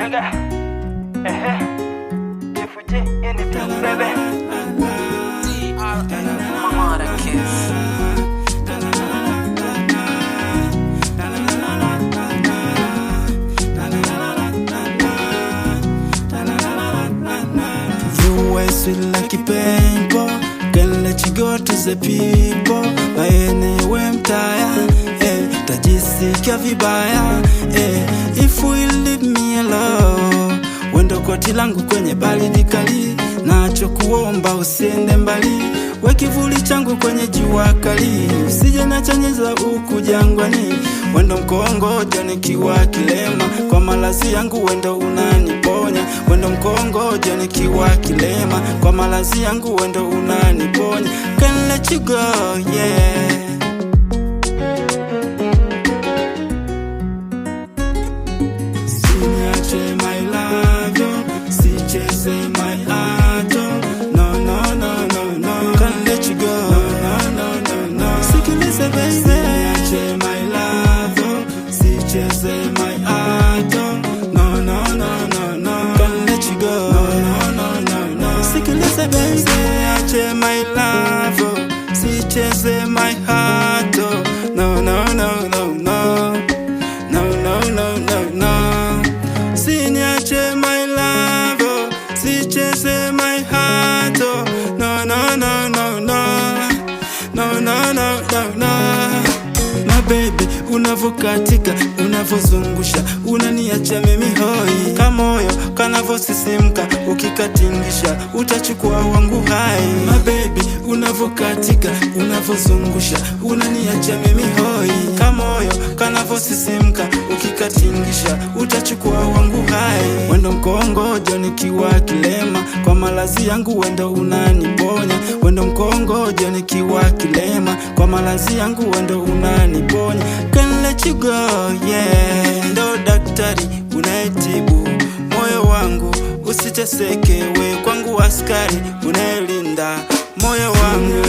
Yaga, FG in the field, baby. Mama the kiss. You are sweet like a paintball. Can't let you go to the people. Anyway, I'm tired. Tajisikia vibaya. If you leave me alone, wendo koti langu kwenye baridi kali. Nacho kuomba usiende mbali. We kivuli changu kwenye jua kali. Usije nachanyeza huku jangwani. Wendo mkongojo nikiwa kilema. Kwa malazi yangu wendo unaniponya. Wendo mkongojo nikiwa kilema. Kwa malazi yangu wendo unaniponya. Can't let you go, yeah. Siniache my love, sicheze my heart. No, no, no, no, no. Can't let you go. No, no, no, no. Sikilize baby. Siniache my love, sicheze my heart. No, no, no, no, no. Can't let you go. No, no, no, no. Sikilize baby. Siniache my love, sicheze my heart. No, no, no, no, no. No, no, no, no, no. Siniache my love, sicheze my heart. No, no, no, no, no. No, no, no, no, no. My baby, unavokatika, unavozungusha, unaniacha mimi hoi. Kamoyo kanavosisimka, ukikatingisha, utachukua wangu hai. My baby, unavokatika, unavozungusha, unaniacha mimi hoi. Kamoyo kanavosisimka, ukikatingisha, utachukua wangu hai. Wendo mkongojo nikiwa kilema. Kwa malazi yangu wendo unaniponya. Wendo mkongojo nikiwa kilema. Kwa malazi yangu wendo unaniponya. Can't let you go, yeah. Ndo daktari unaitibu moyo wangu, usiteseke we kwangu askari unaelinda moyo wangu.